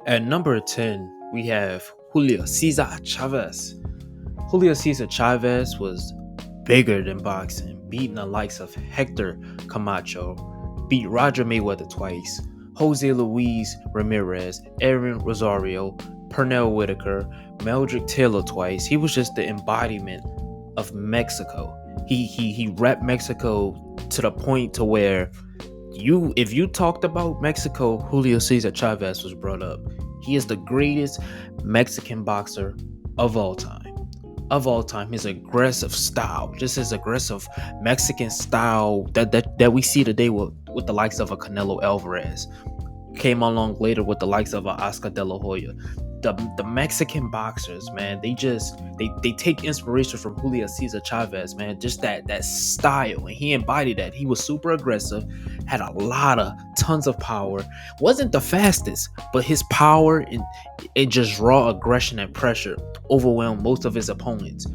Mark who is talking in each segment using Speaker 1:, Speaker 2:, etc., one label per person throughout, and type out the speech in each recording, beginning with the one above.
Speaker 1: At number 10, we have Julio Cesar Chavez. Julio Cesar Chavez was bigger than boxing, beating the likes of Hector Camacho, beat Roger Mayweather twice, Jose Luis Ramirez, Aaron Rosario, Pernell Whitaker, Meldrick Taylor twice. He was just the embodiment of Mexico. He repped Mexico to the point to where if you talked about Mexico, Julio Cesar Chavez was brought up. He is the greatest Mexican boxer of all time. Of all time, his aggressive style, just his aggressive Mexican style that we see today with the likes of a Canelo Alvarez, came along later with the likes of a Oscar De La Hoya. The Mexican boxers, man, they take inspiration from Julio Cesar Chavez, man. Just that style, and he embodied that. He was super aggressive, had tons of power. Wasn't the fastest, but his power and just raw aggression and pressure overwhelmed most of his opponents.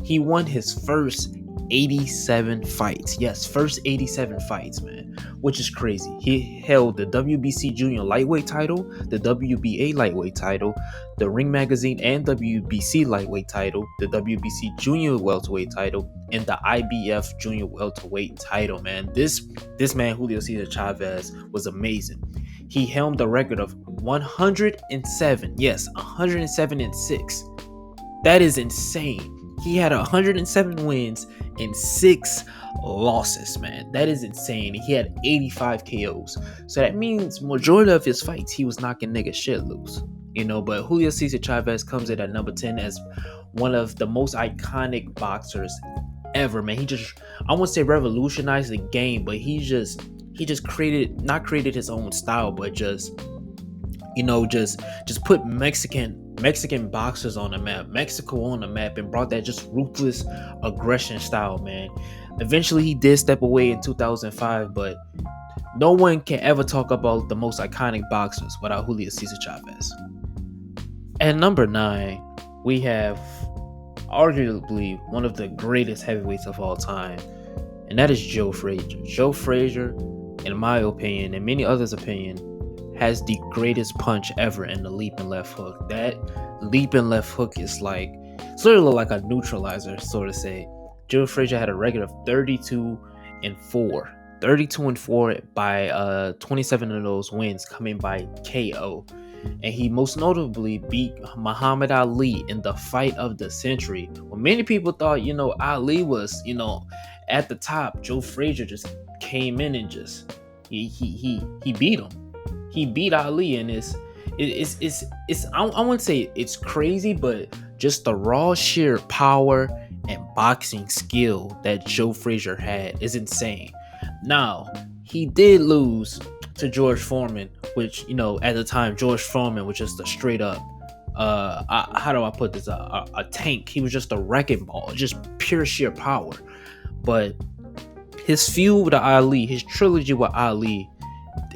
Speaker 1: He won his first 87 fights. Yes, first 87 fights, man, which is crazy. He held the WBC Junior Lightweight title, the WBA Lightweight title, the Ring Magazine and WBC Lightweight title, the WBC Junior Welterweight title, and the IBF Junior Welterweight title, man. This man, Julio Cesar Chavez, was amazing. He helmed a record of 107. Yes, 107-6. That is insane. He had 107 wins and 6 losses, man. That is insane. He had 85 KOs. So that means majority of his fights, he was knocking niggas shit loose. But Julio Cesar Chavez comes in at number 10 as one of the most iconic boxers ever, man. I won't say revolutionized the game, but he just not created his own style, but just put Mexican boxers on the map, Mexico on the map, and brought that just ruthless aggression style, man. Eventually, he did step away in 2005, but no one can ever talk about the most iconic boxers without Julio Cesar Chavez. At number 9, we have arguably one of the greatest heavyweights of all time, and that is Joe Frazier. Joe Frazier, in my opinion, and many others' opinion, has the greatest punch ever in the leaping left hook. That leaping left hook is literally like a neutralizer, so to say. Joe Frazier had a record of 32-4. 32-4 by 27 of those wins coming by KO. And he most notably beat Muhammad Ali in the fight of the century. When many people thought, Ali was, at the top, Joe Frazier just came in and just he beat him. He beat Ali, and it's I wouldn't say it's crazy, but just the raw sheer power and boxing skill that Joe Frazier had is insane. Now, he did lose to George Foreman, which, at the time, George Foreman was just a straight up, how do I put this, a tank. He was just a wrecking ball, just pure sheer power. But his feud with Ali, his trilogy with Ali,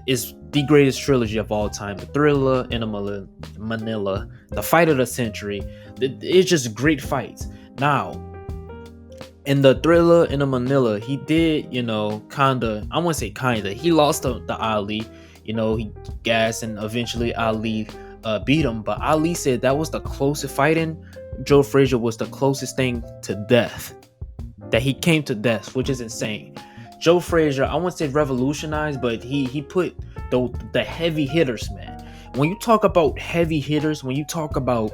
Speaker 1: is the greatest trilogy of all time. The Thriller in Manila, the fight of the century. It's just great fights. Now, in the Thriller in Manila, he did, he lost to Ali. He gassed, and eventually Ali beat him. But Ali said that was the closest fighting. Joe Frazier was the closest thing to death. That he came to death, which is insane. Joe Frazier, I won't say revolutionized, but he put the heavy hitters, man. When you talk about heavy hitters, when you talk about,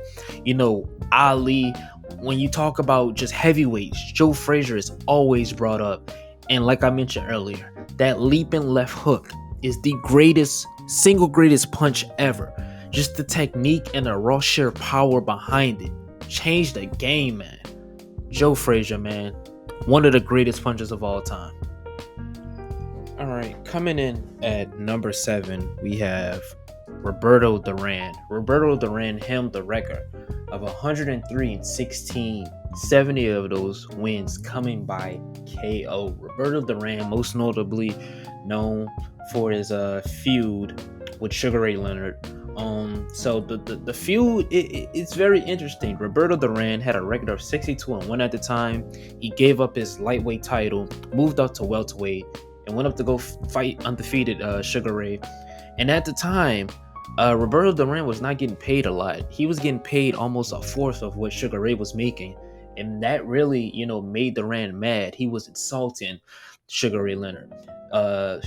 Speaker 1: Ali, when you talk about just heavyweights, Joe Frazier is always brought up. And like I mentioned earlier, that leaping left hook is the single greatest punch ever. Just the technique and the raw sheer power behind it changed the game, man. Joe Frazier, man, one of the greatest punchers of all time. All right, coming in at number 7, we have Roberto Duran. Roberto Duran held the record of 103-16, 70 of those wins coming by KO. Roberto Duran, most notably known for his feud with Sugar Ray Leonard. So the feud, it's very interesting. Roberto Duran had a record of 62-1 at the time. He gave up his lightweight title, moved up to welterweight, and went up to go fight undefeated Sugar Ray. And at the time, Roberto Duran was not getting paid a lot. He was getting paid almost a fourth of what Sugar Ray was making, and that really, made Duran mad. He was insulting Sugar Ray Leonard. Uh,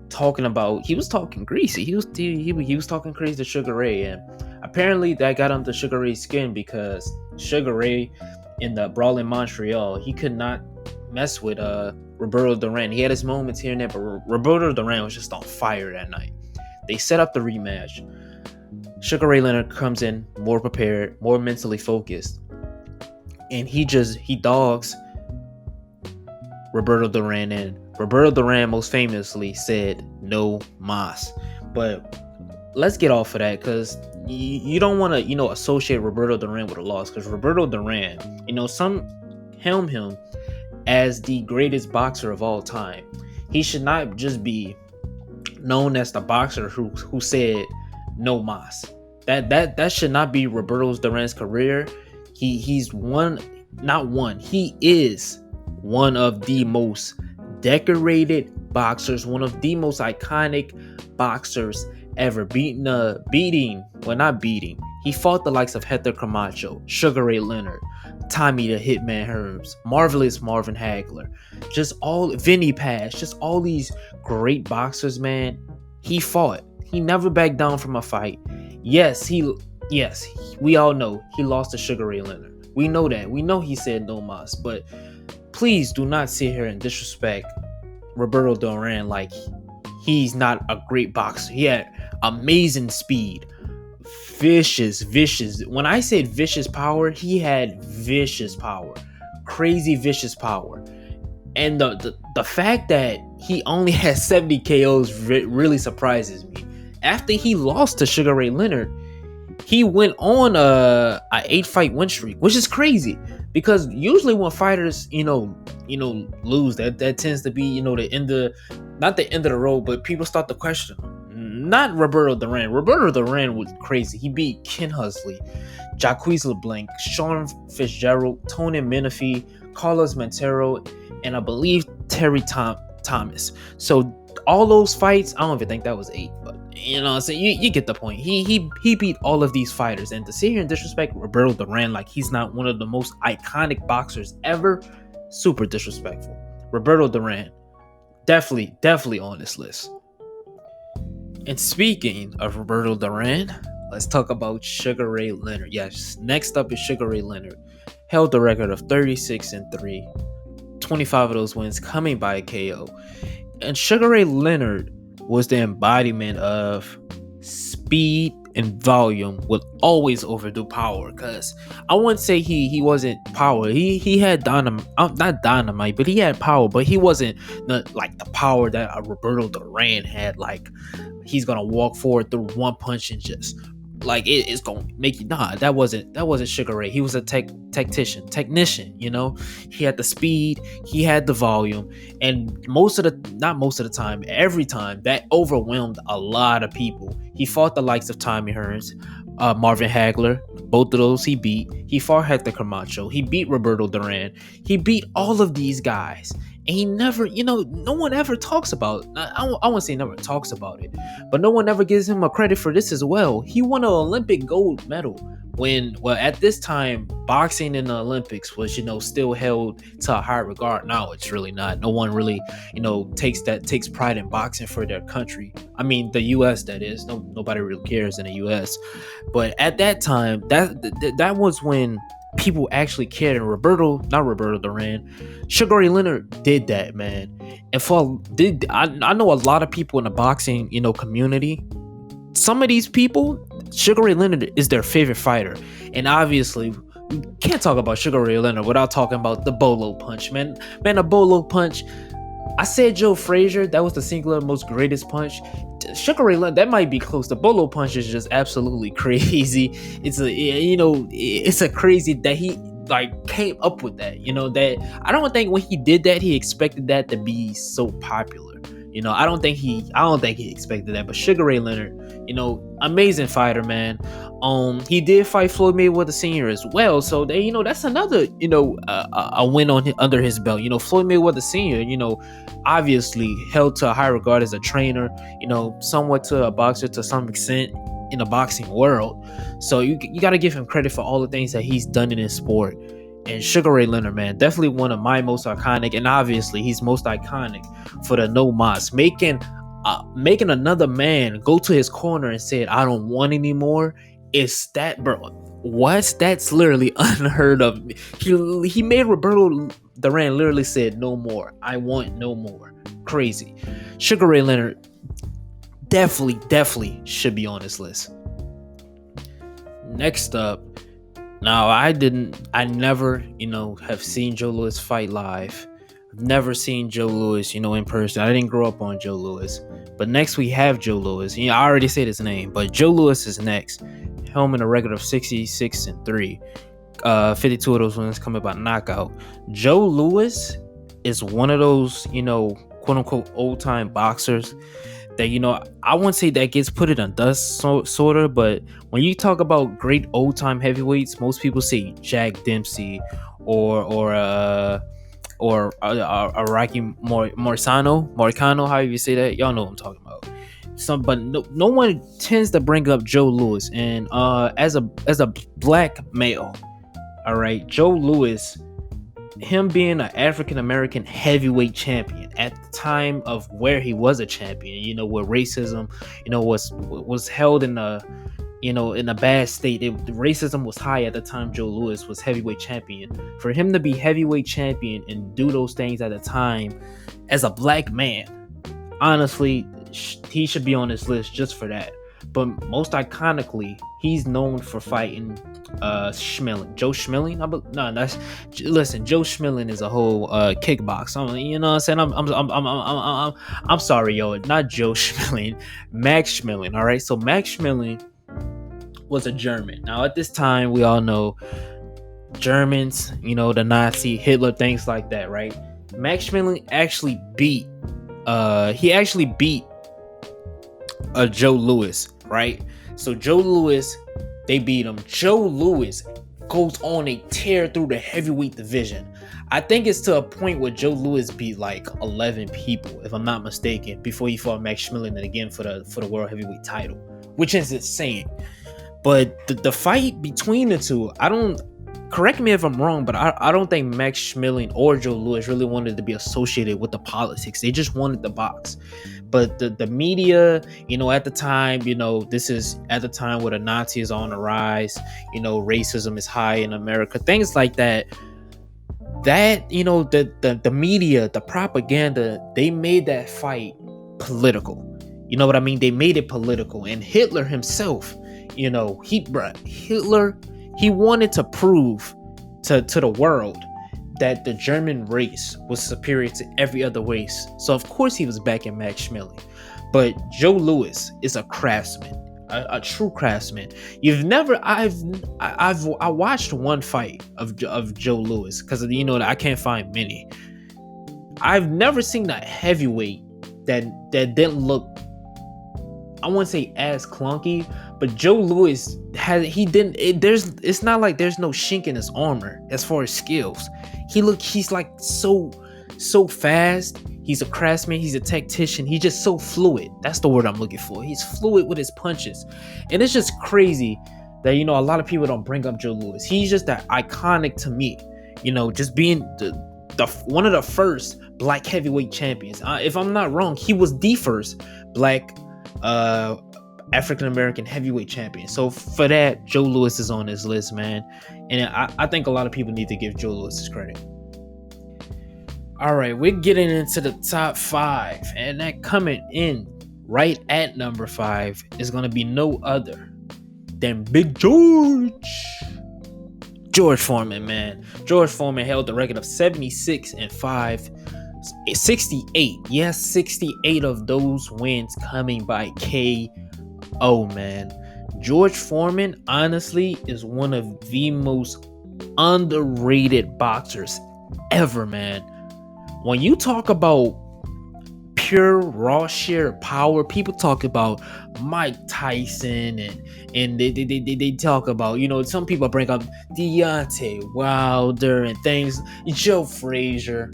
Speaker 1: Talking about, he was talking greasy. He was talking crazy to Sugar Ray, and apparently that got under Sugar Ray's skin because Sugar Ray in the brawl in Montreal, he could not mess with Roberto Duran. He had his moments here and there, but Roberto Duran was just on fire that night. They set up the rematch. Sugar Ray Leonard comes in more prepared, more mentally focused, and he dogs Roberto Duran in. Roberto Duran most famously said no mas. But let's get off of that, because you don't want to associate Roberto Duran with a loss, because Roberto Duran, some helm him as the greatest boxer of all time. He should not just be known as the boxer who said no mas. That should not be Roberto Duran's career. He is one of the most decorated boxers, one of the most iconic boxers ever. He fought the likes of Hector Camacho, Sugar Ray Leonard, Tommy the Hitman Hearns, Marvelous Marvin Hagler, just all Vinny Paz, just all these great boxers, man. He fought. He never backed down from a fight. Yes, we all know he lost to Sugar Ray Leonard. We know that. We know he said no mas, but please do not sit here and disrespect Roberto Duran like he's not a great boxer. He had amazing speed, vicious. When I said vicious power, he had vicious power, crazy vicious power. And the fact that he only has 70 KOs really surprises me. After he lost to Sugar Ray Leonard, he went on a 8-fight win streak, which is crazy, because usually when fighters lose, that tends to be not the end of the road, but people start to question him. Not Roberto Duran. Roberto Duran was crazy. He beat Ken Husley, Jacques LeBlanc, Sean Fitzgerald, Tony Menifee, Carlos Montero, and I believe Terry Thomas. So all those fights, I don't even think that was 8, but so you get the point. He beat all of these fighters, and to sit here and disrespect Roberto Duran like he's not one of the most iconic boxers ever, super disrespectful. Roberto Duran, definitely on this list. And speaking of Roberto Duran, let's talk about Sugar Ray Leonard. Yes, next up is Sugar Ray Leonard. Held the record of 36-3, 25 of those wins coming by KO. And Sugar Ray Leonard was the embodiment of speed and volume with always overdo power. Because I wouldn't say he wasn't power. He had not dynamite, but he had power. But he wasn't like the power that Roberto Duran had. Like he's gonna walk forward through one punch and just like it's gonna make you. Nah, that wasn't Sugar Ray. He was a technician. He had the speed, he had the volume, and every time that overwhelmed a lot of people. He fought the likes of Tommy Hearns, Marvin Hagler. Both of those he beat. He fought Hector Camacho. He beat Roberto Duran. He beat all of these guys. And he never, no one ever talks about, I won't say never talks about it, but no one ever gives him a credit for this as well. He won an Olympic gold medal at this time, boxing in the Olympics was, still held to a high regard. Now it's really not. No one really, takes pride in boxing for their country. I mean, the U.S. that is. Nobody really cares in the U.S. But at that time, that was when people actually cared. And not Roberto Duran, Sugar Ray Leonard did that, man. And I know a lot of people in the boxing, community. Some of these people, Sugar Ray Leonard is their favorite fighter. And obviously, we can't talk about Sugar Ray Leonard without talking about the Bolo Punch, man. Man, the Bolo Punch. I said Joe Frazier, that was the singular most greatest punch. Sugar Ray Leonard, that might be close. The Bolo Punch is just absolutely crazy. It's a crazy that he came up with that. That I don't think when he did that he expected that to be so popular. I don't think he expected that. But Sugar Ray Leonard, amazing fighter, man. He did fight Floyd Mayweather Sr. as well, so that's another a win under his belt. Floyd Mayweather Sr. Obviously held to a high regard as a trainer. Somewhat to a boxer to some extent. in the boxing world. So you got to give him credit for all the things that he's done in his sport. And Sugar Ray Leonard, man, definitely one of my most iconic, and obviously he's most iconic for the no mas, making another man go to his corner and said, "I don't want anymore." Is that, bro? What? That's literally unheard of. He made Roberto Duran literally said, "No more. I want no more." Crazy. Sugar Ray Leonard definitely should be on this list. Next up, now I never, have seen Joe Louis fight live. I've never seen Joe Louis, in person. I didn't grow up on Joe Louis. But next we have Joe Louis. I already said his name, but Joe Louis is next. Home in a record of 66-3. 52 of those wins coming by knockout. Joe Louis is one of those, quote unquote old time boxers that, I wouldn't say that gets put in a dust sort of, but when you talk about great old time heavyweights, most people say Jack Dempsey or Rocky Marcano, however you say that. Y'all know what I'm talking about. But no one tends to bring up Joe Louis, and as a black male, all right, Joe Louis, him being an African American heavyweight champion at the time of where he was a champion, where racism, was held in a bad state. Racism was high at the time Joe Louis was heavyweight champion. For him to be heavyweight champion and do those things at the time as a black man, honestly, he should be on this list just for that. But most iconically, he's known for fighting Schmeling. Joe Schmeling? Joe Schmeling is a whole kickbox. You know what I'm saying? I'm sorry, yo, not Joe Schmeling, Max Schmeling. All right, so Max Schmeling was a German. Now at this time, we all know Germans, the Nazi, Hitler, things like that, right? Max Schmeling actually beat Joe Louis, right? So Joe Louis, they beat him. Joe Louis goes on a tear through the heavyweight division. I think it's to a point where Joe Louis beat like 11 people, if I'm not mistaken, before he fought Max Schmeling again for the world heavyweight title, which is insane. But the fight between the two, correct me if I'm wrong, but I don't think Max Schmeling or Joe Louis really wanted to be associated with the politics. They just wanted the box. But the media, at the time, this is at the time where the Nazis are on the rise, racism is high in America, things like that. The media, the propaganda, they made that fight political. You know what I mean? They made it political. And Hitler himself, Hitler, he wanted to prove to the world that the German race was superior to every other race. So of course he was backing Max Schmeling. But Joe Louis is a craftsman, a true craftsman. I watched one fight of Joe Louis because I can't find many. I've never seen that heavyweight that didn't look, I wouldn't say as clunky, but Joe Louis it's not like there's no chink in his armor as far as skills. He's like so fast. He's a craftsman. He's a tactician. He's just so fluid. That's the word I'm looking for. He's fluid with his punches. And it's just crazy that, a lot of people don't bring up Joe Louis. He's just that iconic to me, just being the one of the first black heavyweight champions. If I'm not wrong, he was the first black African American heavyweight champion. So for that, Joe Louis is on this list, man. And I think a lot of people need to give Joe Louis his credit. All right, we're getting into the top 5, and that coming in right at number 5 is going to be no other than Big George Foreman, man. George Foreman held the record of 76-5, 68. Yes, 68 of those wins coming by KO, man. George Foreman, honestly, is one of the most underrated boxers ever, man. When you talk about pure raw sheer power, people talk about Mike Tyson and they talk about, some people bring up Deontay Wilder and things, Joe Frazier.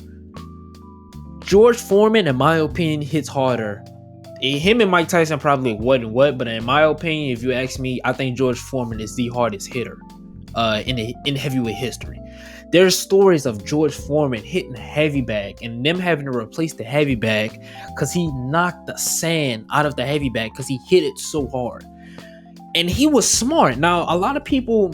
Speaker 1: George Foreman, in my opinion, hits harder him and Mike Tyson probably wasn't what, but in my opinion, if you ask me, I think George Foreman is the hardest hitter in heavyweight history. There's stories of George Foreman hitting the heavy bag and them having to replace the heavy bag because he knocked the sand out of the heavy bag because he hit it so hard. And he was smart. Now, a lot of people,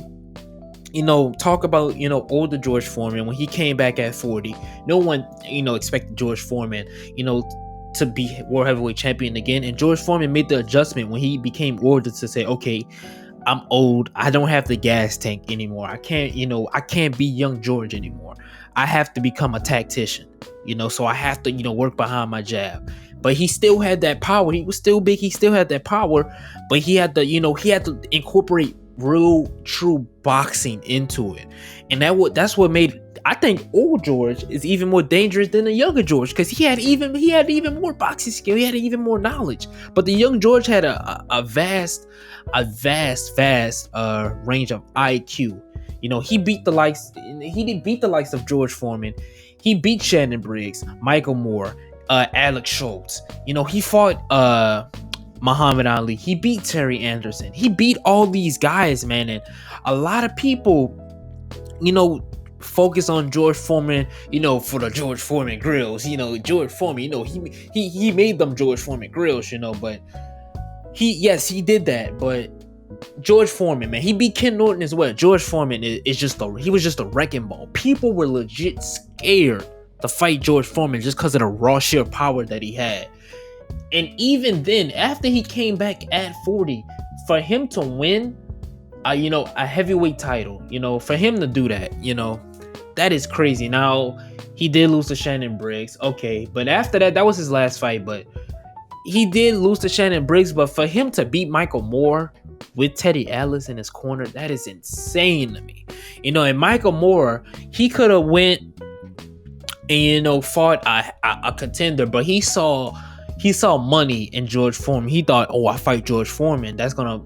Speaker 1: talk about, older George Foreman when he came back at 40. No one, expected George Foreman, to be world heavyweight champion again. And George Foreman made the adjustment when he became older to say, okay, I'm old. I don't have the gas tank anymore. I can't be young George anymore. I have to become a tactician, so I have to, work behind my jab. But he still had that power. He was still big. He still had that power, but he had to incorporate real true boxing into it. And that's what made, I think, old George is even more dangerous than the younger George, because he had even more boxing skill. He had even more knowledge. But the young George had a vast range of IQ. He beat the likes. He didn't beat the likes of George Foreman. He beat Shannon Briggs, Michael Moore, Alex Schultz. He fought Muhammad Ali. He beat Terry Anderson. He beat all these guys, man. And a lot of people, focus on George Foreman, for the George Foreman grills. George Foreman, he made them George Foreman grills, but he did that. But George Foreman, man, he beat Ken Norton as well. George Foreman he was just a wrecking ball. People were legit scared to fight George Foreman just because of the raw sheer power that he had. And even then, after he came back at 40, for him to win a heavyweight title, for him to do that, that is crazy. Now, he did lose to Shannon Briggs, okay, but after that was his last fight. But he did lose to Shannon Briggs. But for him to beat Michael Moore with Teddy Atlas in his corner, that is insane to me. And Michael Moore, he could have went and fought a contender, but he saw money in George Foreman. He thought, oh, I fight George Foreman, that's gonna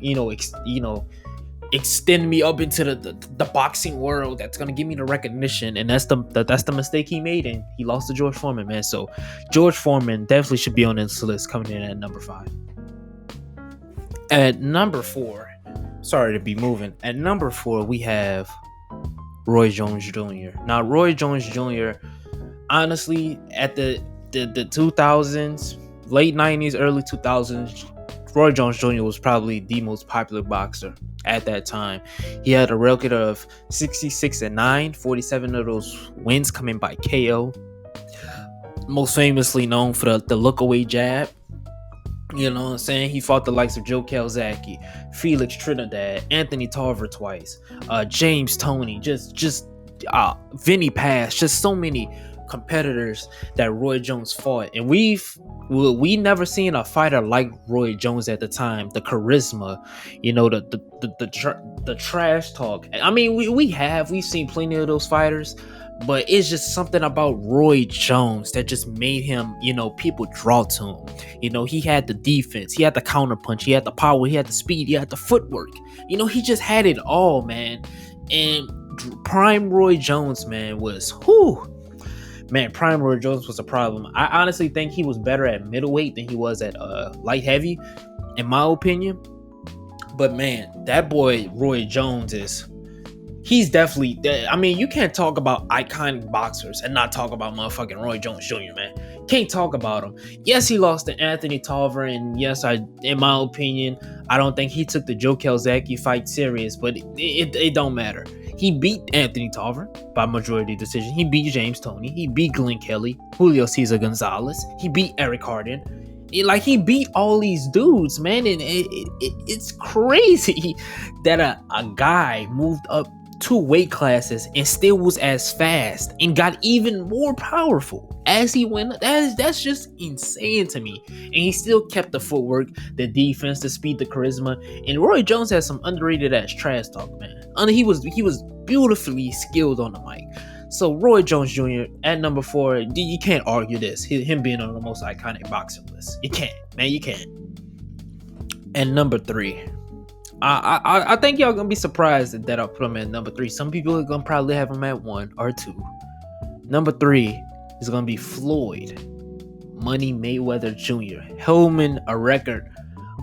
Speaker 1: extend me up into the boxing world. That's gonna give me the recognition. And that's the mistake he made, and he lost to George Foreman, man. So George Foreman definitely should be on this list, coming in at number 5. At number 4, sorry to be moving. At number 4, we have Roy Jones Jr. Now, Roy Jones Jr., honestly, at the 2000s, late 90s, early 2000s, Roy Jones Jr. was probably the most popular boxer at that time. He had a record of 66-9, 47 of those wins coming by KO. Most famously known for the look-away jab. You know what I'm saying? He fought the likes of Joe Calzaghe, Felix Trinidad, Anthony Tarver twice, James Toney, just Vinny Paz, just so many competitors that Roy Jones fought. And we never seen a fighter like Roy Jones at the time. The charisma, the trash talk. I mean, we've seen plenty of those fighters, but it's just something about Roy Jones that just made him, people draw to him. He had the defense, he had the counter punch, he had the power, he had the speed, he had the footwork. He just had it all, man. And prime Roy Jones, man, was prime Roy Jones was a problem. I honestly think he was better at middleweight than he was at light heavy, in my opinion. But man, that boy Roy Jones he's definitely, I mean, you can't talk about iconic boxers and not talk about motherfucking Roy Jones Jr., man. Can't talk about him. Yes, he lost to Anthony Tarver, and yes, in my opinion, I don't think he took the Joe Calzaghe fight serious, but it don't matter. He beat Anthony Tarver by majority decision. He beat James Toney. He beat Glenn Kelly, Julio Cesar Gonzalez. He beat Eric Hardin. He beat all these dudes, man, and it's crazy that a guy moved up 2 weight classes and still was as fast and got even more powerful as he went. That's just insane to me. And he still kept the footwork, the defense, the speed, the charisma. And Roy Jones has some underrated ass trash talk, man. He was beautifully skilled on the mic. So Roy Jones Jr. at number 4, you can't argue this. Him being on the most iconic boxing list. You can't, man. You can't. And number 3. I think y'all gonna be surprised that I put him at number 3. Some people are gonna probably have him at 1 or 2. Number 3 is gonna be Floyd Money Mayweather Jr., holding a record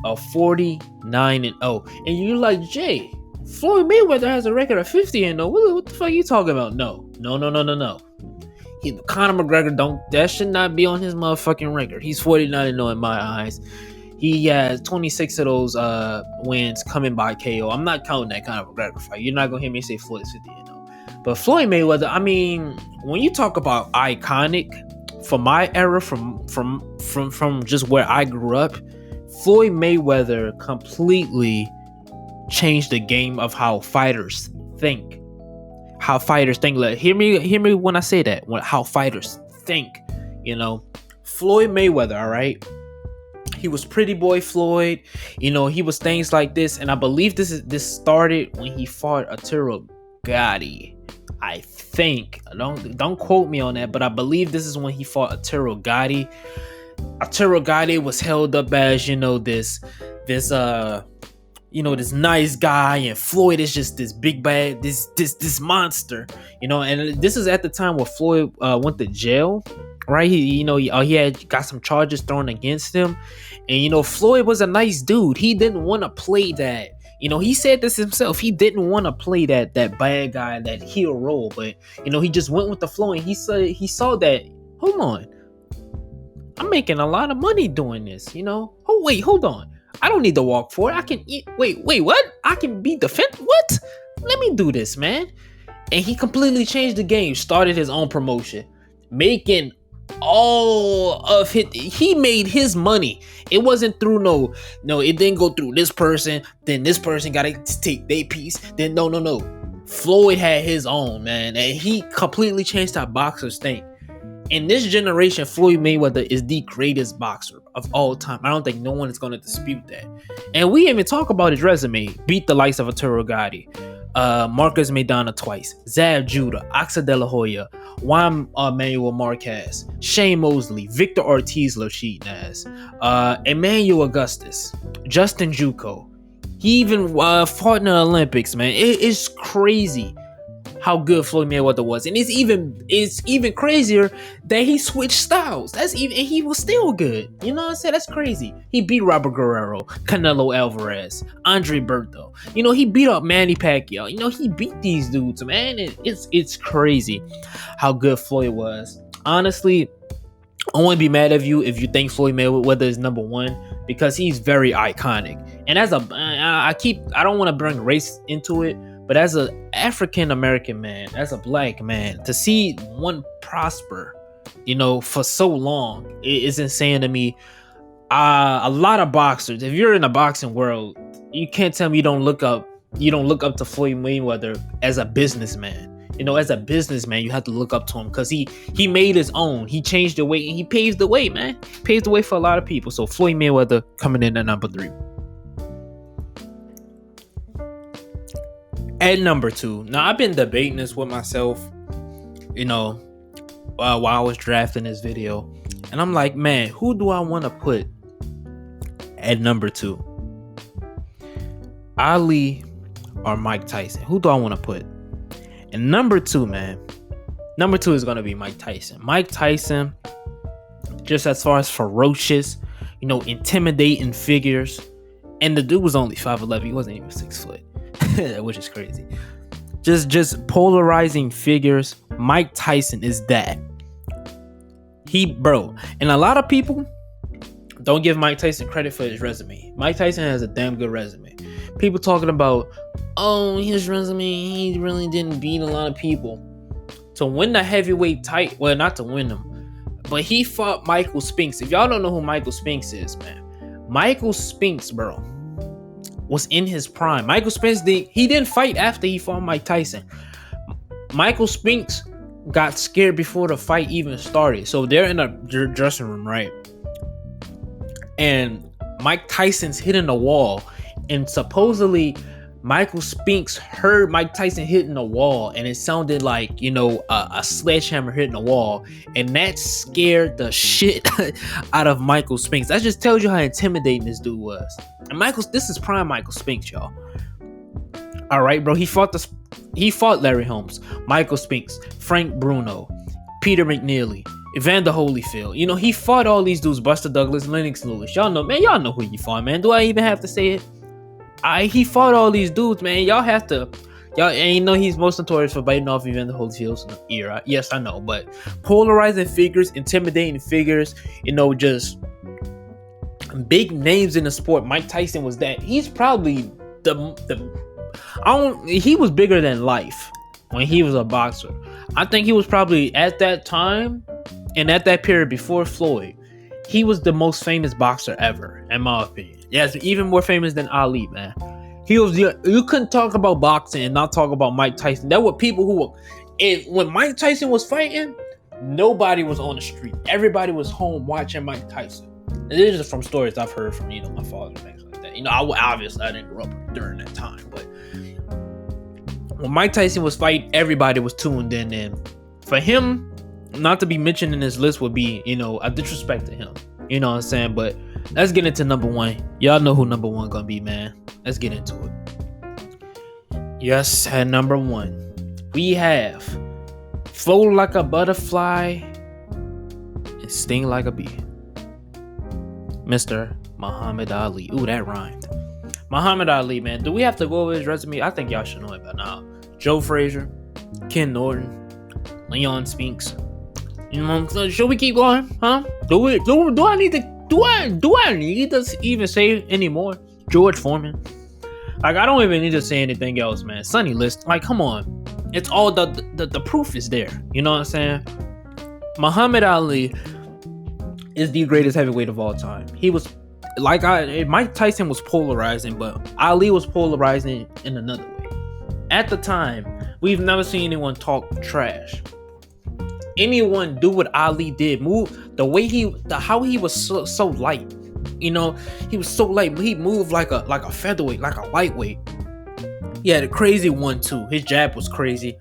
Speaker 1: of 49-0. And you're like, Jay, Floyd Mayweather has a record of 50-0. What the fuck are you talking about? No. Conor McGregor that should not be on his motherfucking record. He's 49-0 in my eyes. He has 26 of those wins coming by KO. I'm not counting that Conor McGregor fight. You're not gonna hear me say Floyd's 50-0. But Floyd Mayweather, I mean, when you talk about iconic, for my era, from just where I grew up, Floyd Mayweather completely changed the game of how fighters think. Like, hear me when I say that. How fighters think. Floyd Mayweather, all right. He was Pretty Boy Floyd. He was things like this, and I believe this started when he fought Arturo Gatti. I think. Don't quote me on that, but I believe this is when he fought Arturo Gatti. Arturo Gatti was held up as this nice guy, and Floyd is just this big bad, this monster, and this is at the time where Floyd went to jail, right? He had got some charges thrown against him, and Floyd was a nice dude. He didn't want to play that. He said this himself. He didn't want to play that bad guy, that heel role, but he just went with the flow, and he saw that, hold on, I'm making a lot of money doing this, Oh wait, hold on. I don't need to walk for it. I can eat. Wait, what? I can be defended? What? Let me do this, man. And he completely changed the game. Started his own promotion, making all of he made his money. It wasn't through no, it didn't go through this person, then this person gotta take their piece, then no. Floyd had his own, man, and he completely changed how boxers think. In this generation, Floyd Mayweather is the greatest boxer of all time. I don't think no one is going to dispute that. And we even talk about his resume. Beat the likes of Arturo Gatti, Marcus Maidana twice, Zab Judah, Oxa De La Hoya, Juan Manuel Marquez, Shane Mosley, Victor Ortiz cheating ass, Emmanuel Augustus, Justin Juco. He even fought in the Olympics, man. It's crazy how good Floyd Mayweather was, and it's even crazier that he switched styles. And he was still good. You know what I'm saying? That's crazy. He beat Robert Guerrero, Canelo Alvarez, Andre Berto. He beat up Manny Pacquiao. He beat these dudes, man. It's crazy how good Floyd was. Honestly, I wouldn't be mad at you if you think Floyd Mayweather is number one, because he's very iconic. And I don't want to bring race into it, but as an African American man, as a black man, to see one prosper, for so long, is insane to me. A lot of boxers, if you're in the boxing world, you can't tell me you don't look up to Floyd Mayweather as a businessman. As a businessman, you have to look up to him, because he made his own. He changed the way, and he paved the way, man. Paved the way for a lot of people. So Floyd Mayweather coming in at number 3. At number 2, now I've been debating this with myself, while I was drafting this video, and I'm like, man, who do I want to put at number 2? Ali or Mike Tyson? Who do I want to put? And number 2, man, number 2 is going to be Mike Tyson. Mike Tyson, just as far as ferocious, intimidating figures, and the dude was only 5'11". He wasn't even 6 foot. Which is crazy. Just polarizing figures. Mike Tyson is that. And a lot of people don't give Mike Tyson credit for his resume. Mike Tyson has a damn good resume. People talking about, his resume, he really didn't beat a lot of people. To win the heavyweight title, well, not to win them, but he fought Michael Spinks. If y'all don't know who Michael Spinks is, man, Michael Spinks, bro, was in his prime. Michael Spinks he didn't fight after he fought Mike Tyson. Michael Spinks got scared before the fight even started. So they're in a dressing room, right? And Mike Tyson's hitting the wall, and supposedly Michael Spinks heard Mike Tyson hitting the wall, and it sounded like, a sledgehammer hitting the wall, and that scared the shit out of Michael Spinks. That just tells you how intimidating this dude was. And this is prime Michael Spinks, y'all. All right, bro. He fought Larry Holmes, Michael Spinks, Frank Bruno, Peter McNeely, Evander Holyfield. You know, he fought all these dudes, Buster Douglas, Lennox Lewis. Y'all know, man, y'all know who he fought, man. Do I even have to say it? He fought all these dudes, man. Y'all, and you know he's most notorious for biting off Evander Holyfield's ear. Yes, I know, but polarizing figures, intimidating figures, you know, just big names in the sport. Mike Tyson was that. He's probably he was bigger than life when he was a boxer. I think he was probably at that time and at that period before Floyd, he was the most famous boxer ever, in my opinion. Yes, even more famous than Ali, man. He was. You couldn't talk about boxing and not talk about Mike Tyson. There were people who were, when Mike Tyson was fighting, nobody was on the street. Everybody was home watching Mike Tyson. And this is just from stories I've heard from, you know, my father and things like that. You know, obviously I didn't grow up during that time, but when Mike Tyson was fighting, everybody was tuned in. And for him not to be mentioned in this list would be, you know, a disrespect to him. You know what I'm saying? But let's get into number one. Y'all know who number one gonna be, man. Let's get into it. Yes, at number one, we have flow like a butterfly and sting like a bee. Mr. Muhammad Ali. Ooh, that rhymed. Muhammad Ali, man. Do we have to go over his resume? I think y'all should know it by now. Joe Frazier, Ken Norton, Leon Spinks. You know, should we keep going? Huh? Do I need to even say any more? George Foreman. Like, I don't even need to say anything else, man. Sonny List. Like, come on. It's all the proof is there. You know what I'm saying? Muhammad Ali is the greatest heavyweight of all time. He was Mike Tyson was polarizing, but Ali was polarizing in another way. At the time, we've never seen anyone talk trash. Anyone do what Ali did, move the way how he was so light. You know, he was so light, but he moved like a featherweight, like a lightweight. He had a crazy 1-2. His jab was crazy.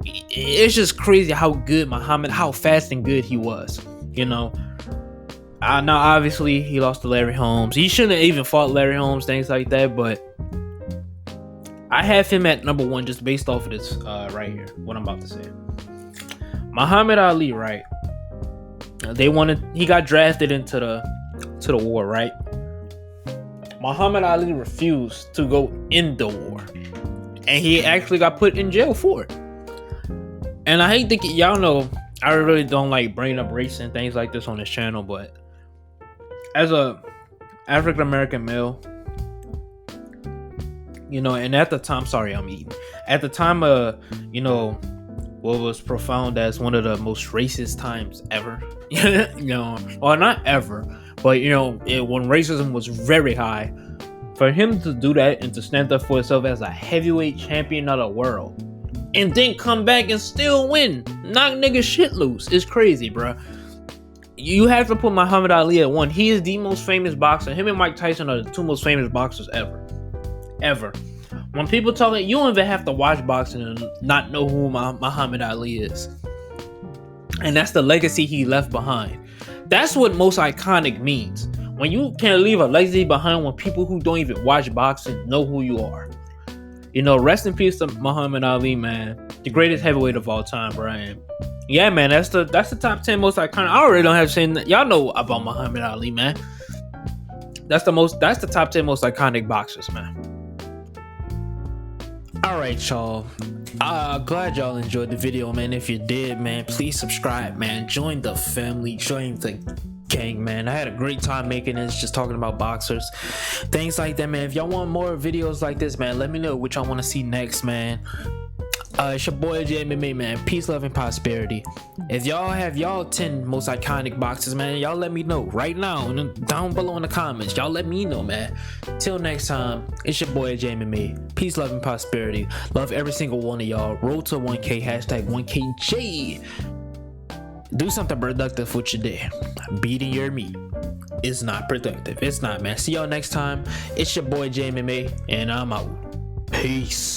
Speaker 1: It's just crazy how good how fast and good he was. You know. Now obviously he lost to Larry Holmes. He shouldn't have even fought Larry Holmes, things like that. But I have him at number one just based off of this right here. What I'm about to say. Muhammad Ali, right? He got drafted into the war, right? Muhammad Ali refused to go in the war, and he actually got put in jail for it. And I hate to y'all know, I really don't like bringing up race and things like this on this channel, but as a African American male, you know, and at the time, sorry, I'm eating. At the time, you know, what was profound as one of the most racist times ever, you know, or not ever, but you know, when racism was very high, for him to do that and to stand up for himself as a heavyweight champion of the world, and then come back and still win, knock niggas shit loose, is crazy, bro. You have to put Muhammad Ali at one. He is the most famous boxer. Him and Mike Tyson are the two most famous boxers ever. When people talk, you don't even have to watch boxing and not know who Muhammad Ali is. And that's the legacy he left behind. That's what most iconic means. When you can leave a legacy behind, when people who don't even watch boxing know who you are. You know, rest in peace to Muhammad Ali, man. The greatest heavyweight of all time, Brian. Yeah, man, that's the top 10 most iconic. I already don't have to say that. Y'all know about Muhammad Ali, man. That's the top 10 most iconic boxers, man. Alright, y'all. Glad y'all enjoyed the video, man. If you did, man, please subscribe, man. Join the family, join the gang, man. I had a great time making this, just talking about boxers, things like that, man. If y'all want more videos like this, man, let me know what y'all want to see next, man. It's your boy JMMA, man. Peace, love, and prosperity. If y'all have y'all 10 most iconic boxers, man, y'all let me know right now down below in the comments. Y'all let me know, man. Till next time, it's your boy JMMA. Peace, love, and prosperity. Love every single one of y'all. Roll to 1K, hashtag 1KJ. Do something productive with your day. Beating your meat is not productive. It's not, man. See y'all next time. It's your boy JMMA, and I'm out. Peace.